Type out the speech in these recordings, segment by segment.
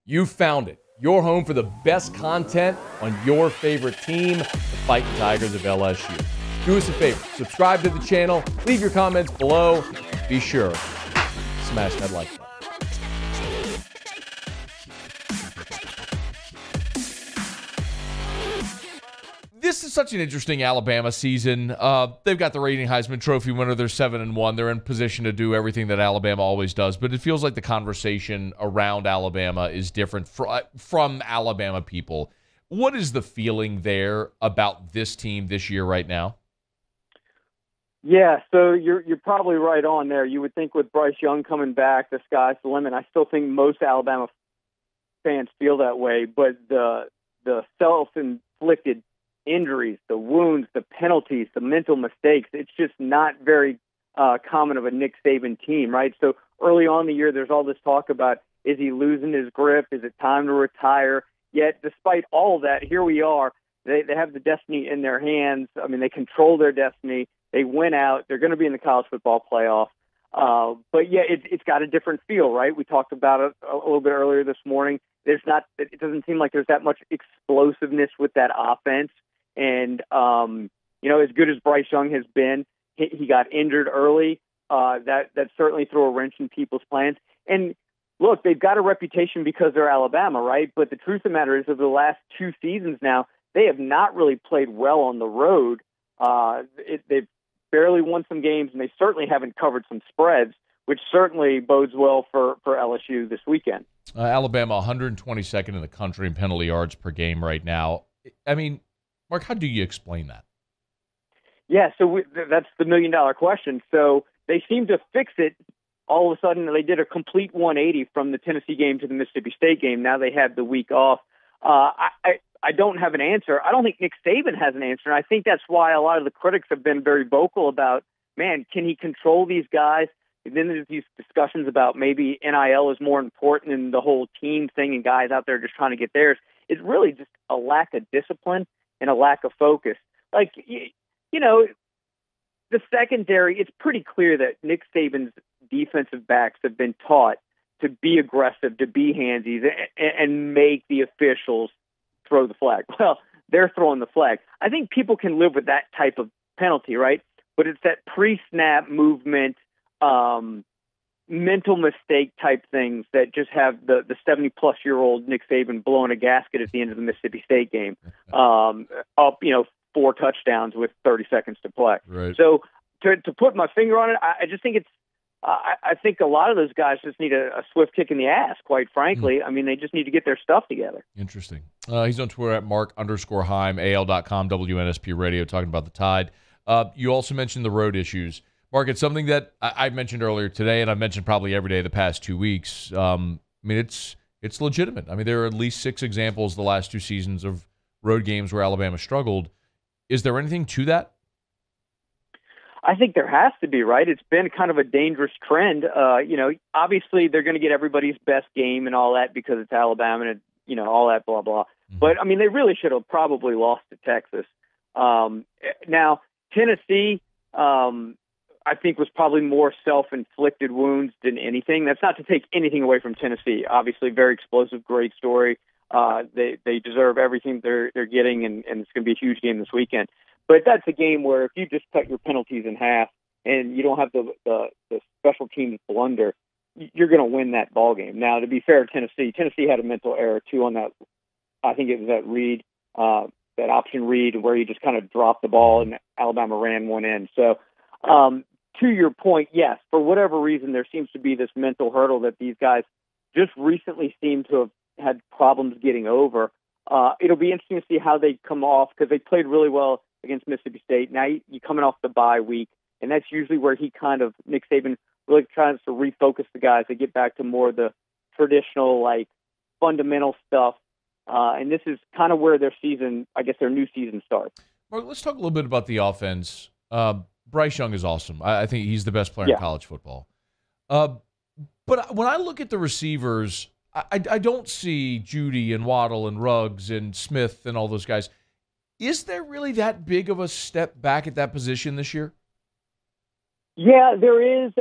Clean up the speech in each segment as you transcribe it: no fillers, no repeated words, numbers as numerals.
You found it. Your home for the best content on your favorite team, the Fighting Tigers of LSU. Do us a favor. Subscribe to the channel. Leave your comments below. Be sure to smash that like button. This is such an interesting Alabama season. They've got the reigning Heisman Trophy winner. They're 7-1. They're in position to do everything that Alabama always does. But it feels like the conversation around Alabama is different from Alabama people. What is the feeling there about this team this year right now? Yeah, so you're probably right on there. You would think with Bryce Young coming back, the sky's the limit. I still think most Alabama fans feel that way. But the self-inflicted injuries, the wounds, the penalties, the mental mistakes, it's just not very common of a Nick Saban team, right? So early on in the year, there's all this talk about, is he losing his grip? Is it time to retire? Yet, despite all of that, here we are. They have the destiny in their hands. I mean, they control their destiny. They win out. They're going to be in the college football playoff. But, yeah, it's got a different feel, right? We talked about it a little bit earlier this morning. It doesn't seem like there's that much explosiveness with that offense. And, as good as Bryce Young has been, he got injured early. That certainly threw a wrench in people's plans. And, look, they've got a reputation because they're Alabama, right? But the truth of the matter is, over the last 2 seasons now, they have not really played well on the road. They've barely won some games, and they certainly haven't covered some spreads, which certainly bodes well for LSU this weekend. Alabama, 122nd in the country in penalty yards per game right now. I mean, Mark, how do you explain that? Yeah, so that's the million-dollar question. So they seem to fix it. All of a sudden, they did a complete 180 from the Tennessee game to the Mississippi State game. Now they had the week off. I don't have an answer. I don't think Nick Saban has an answer, and I think that's why a lot of the critics have been very vocal about, man, can he control these guys? And then there's these discussions about maybe NIL is more important than the whole team thing and guys out there just trying to get theirs. It's really just a lack of discipline and a lack of focus. Like, the secondary, it's pretty clear that Nick Saban's defensive backs have been taught to be aggressive, to be handsy, and make the officials throw the flag. Well, they're throwing the flag. I think people can live with that type of penalty, right? But it's that pre-snap movement, mental mistake type things that just have the 70-plus-year-old Nick Saban blowing a gasket at the end of the Mississippi State game, up 4 touchdowns with 30 seconds to play. Right. So to put my finger on it, I just think I think a lot of those guys just need a swift kick in the ass, quite frankly. I mean, they just need to get their stuff together. Interesting. He's on Twitter at Mark_Heim, AL.com, WNSP Radio, talking about the Tide. You also mentioned the road issues. Mark, it's something that I mentioned earlier today, and I've mentioned probably every day the past 2 weeks. I mean, it's legitimate. I mean, there are at least 6 examples the last 2 seasons of road games where Alabama struggled. Is there anything to that? I think there has to be, right? It's been kind of a dangerous trend. Obviously they're going to get everybody's best game and all that because it's Alabama and, all that blah, blah. Mm-hmm. But, I mean, they really should have probably lost to Texas. Now, Tennessee, I think was probably more self-inflicted wounds than anything. That's not to take anything away from Tennessee. Obviously, very explosive, great story. They deserve everything they're getting, and it's going to be a huge game this weekend. But that's a game where if you just cut your penalties in half and you don't have the special teams blunder, you're going to win that ball game. Now, to be fair to Tennessee had a mental error too on that. I think it was that read, that option read where he just kind of dropped the ball and Alabama ran one in. So, to your point, yes, for whatever reason, there seems to be this mental hurdle that these guys just recently seem to have had problems getting over. It'll be interesting to see how they come off because they played really well against Mississippi State. Now you're coming off the bye week, and that's usually where Nick Saban really tries to refocus the guys to get back to more of the traditional, fundamental stuff. And this is kind of where their new season starts. Mark, let's talk a little bit about the offense. Bryce Young is awesome. I think he's the best player in college football. But when I look at the receivers, I don't see Judy and Waddle and Ruggs and Smith and all those guys. Is there really that big of a step back at that position this year? Yeah, there is,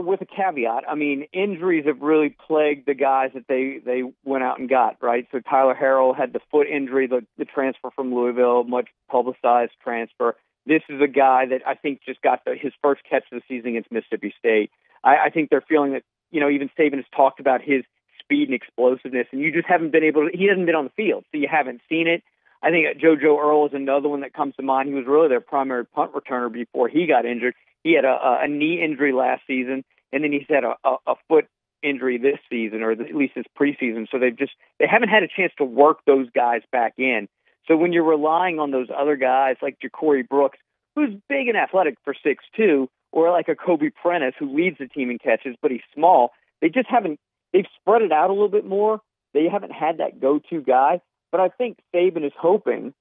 with a caveat. I mean, injuries have really plagued the guys that they went out and got, right? So Tyler Harrell had the foot injury, the transfer from Louisville, much publicized transfer. This is a guy that I think just got his first catch of the season against Mississippi State. I think they're feeling that, even Saban has talked about his speed and explosiveness, and you just haven't been he hasn't been on the field, so you haven't seen it. I think JoJo Earle is another one that comes to mind. He was really their primary punt returner before he got injured. He had a knee injury last season, and then he's had a foot injury this season, or at least this preseason. So they haven't had a chance to work those guys back in. So when you're relying on those other guys like Ja'Cory Brooks, who's big and athletic for 6'2", or like a Kobe Prentice who leads the team in catches, but he's small, they've spread it out a little bit more. They haven't had that go-to guy. But I think Saban is hoping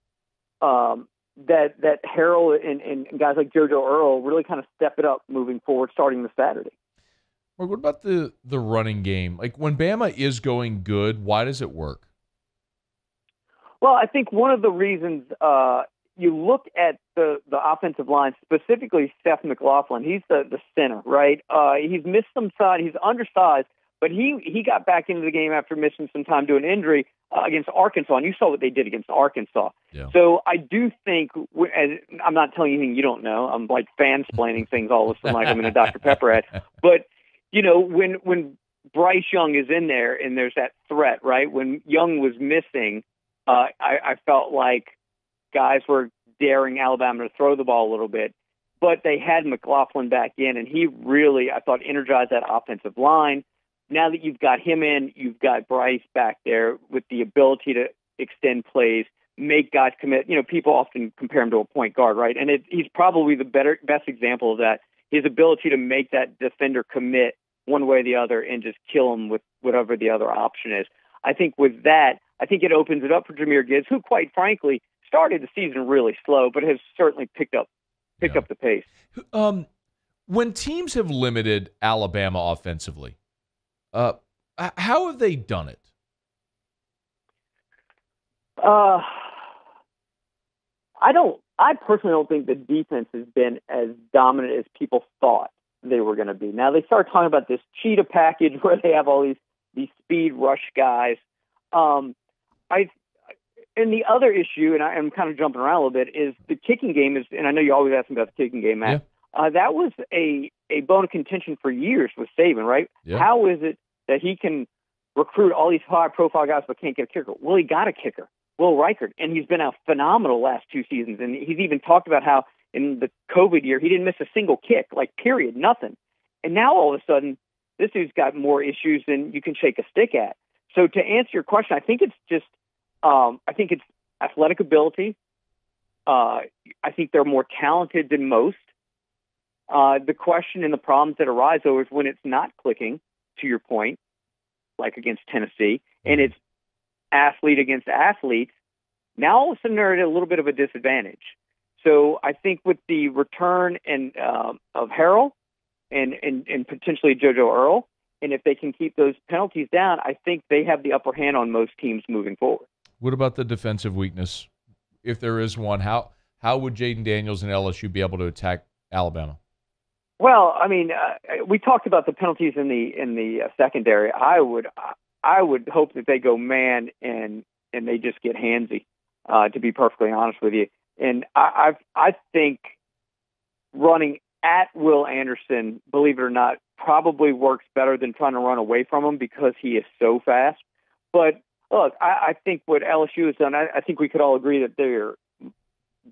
that Harrell and guys like JoJo Earle really kind of step it up moving forward starting this Saturday. What about the running game? Like when Bama is going good, why does it work? Well, I think one of the reasons you look at the offensive line, specifically Seth McLaughlin, he's the center, right? He's missed some side. He's undersized, but he got back into the game after missing some time due to an injury against Arkansas, and you saw what they did against Arkansas. Yeah. So I do think, I'm not telling you anything you don't know. I'm like fansplaining things all of a sudden like I'm in a Dr. Pepper ad. But, when Bryce Young is in there and there's that threat, right? When Young was missing, I felt like guys were daring Alabama to throw the ball a little bit. But they had McLaughlin back in, and he really, I thought, energized that offensive line. Now that you've got him in, you've got Bryce back there with the ability to extend plays, make guys commit. People often compare him to a point guard, right? And he's probably the best example of that. His ability to make that defender commit one way or the other and just kill him with whatever the other option is. I think with that, it opens it up for Jahmyr Gibbs, who, quite frankly, started the season really slow, but has certainly picked up the pace. When teams have limited Alabama offensively, how have they done it? I personally don't think the defense has been as dominant as people thought they were going to be. Now they start talking about this cheetah package where they have all these speed rush guys. And the other issue, and I'm kind of jumping around a little bit, is the kicking game is, and I know you always ask me about the kicking game, Matt. Yeah. That was a bone of contention for years with Saban, right? Yeah. How is it that he can recruit all these high-profile guys but can't get a kicker? Well, he got a kicker, Will Reichert, and he's been a phenomenal last 2 seasons. And he's even talked about how in the COVID year he didn't miss a single kick, like period, nothing. And now all of a sudden, this dude's got more issues than you can shake a stick at. So to answer your question, I think it's just it's athletic ability. I think they're more talented than most. The question and the problems that arise, though, is when it's not clicking, to your point, like against Tennessee, and it's athlete against athlete, now all of a sudden they're at a little bit of a disadvantage. So I think with the return of Harrell and potentially JoJo Earle, and if they can keep those penalties down, I think they have the upper hand on most teams moving forward. What about the defensive weakness? If there is one, how would Jaden Daniels and LSU be able to attack Alabama? Well, I mean, we talked about the penalties in the secondary. I would hope that they go man and they just get handsy. To be perfectly honest with you, and I think running at Will Anderson, believe it or not, probably works better than trying to run away from him because he is so fast. But look, I think what LSU has done, I think we could all agree that they're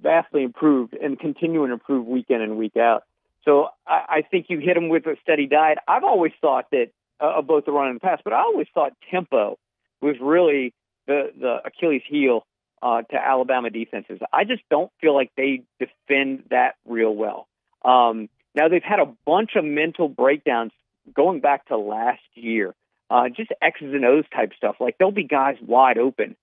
vastly improved and continuing to improve week in and week out. So I think you hit them with a steady diet. I've always thought that both the run and the pass, but I always thought tempo was really the Achilles heel to Alabama defenses. I just don't feel like they defend that real well. Now they've had a bunch of mental breakdowns going back to last year, just X's and O's type stuff. Like there'll be guys wide open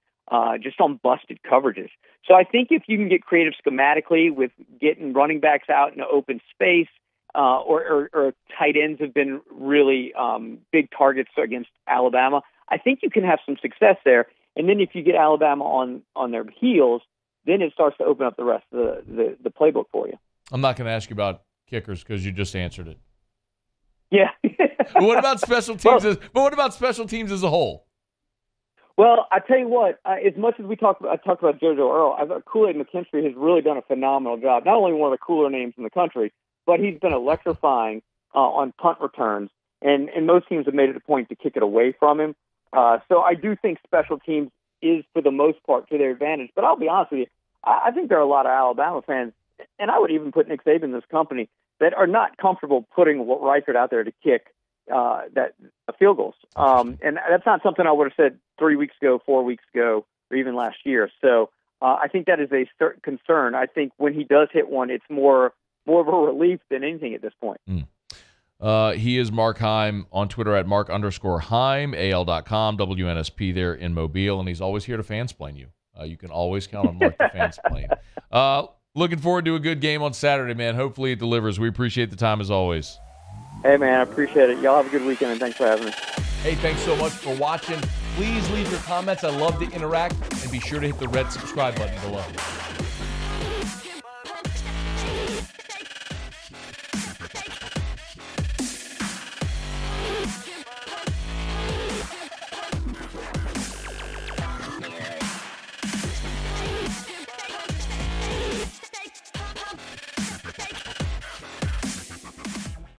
just on busted coverages. So I think if you can get creative schematically with getting running backs out in open space, or tight ends have been really big targets against Alabama, I think you can have some success there. And then if you get Alabama on their heels, then it starts to open up the rest of the playbook for you. I'm not going to ask you about kickers because you just answered it. Yeah. But what about special teams? What about special teams as a whole? Well, I tell you what. As much as I talked about JoJo Earl, I thought Kool-Aid McKinstry has really done a phenomenal job. Not only one of the cooler names in the country, but he's been electrifying on punt returns, and most teams have made it a point to kick it away from him. So I do think special teams is, for the most part, to their advantage. But I'll be honest with you, I think there are a lot of Alabama fans, and I would even put Nick Saban in this company, that are not comfortable putting Reichert out there to kick field goals. And that's not something I would have said 3 weeks ago, 4 weeks ago, or even last year. So I think that is a certain concern. I think when he does hit one, it's more of a relief than anything at this point. He is Mark Heim on Twitter at Mark_Heim, AL.com, WNSP there in Mobile, and he's always here to fansplain you. You can always count on Mark to fansplain. Looking forward to a good game on Saturday, man. Hopefully it delivers. We appreciate the time as always. Hey, man, I appreciate it. Y'all have a good weekend, and thanks for having me. Hey, thanks so much for watching. Please leave your comments. I love to interact, and be sure to hit the red subscribe button below.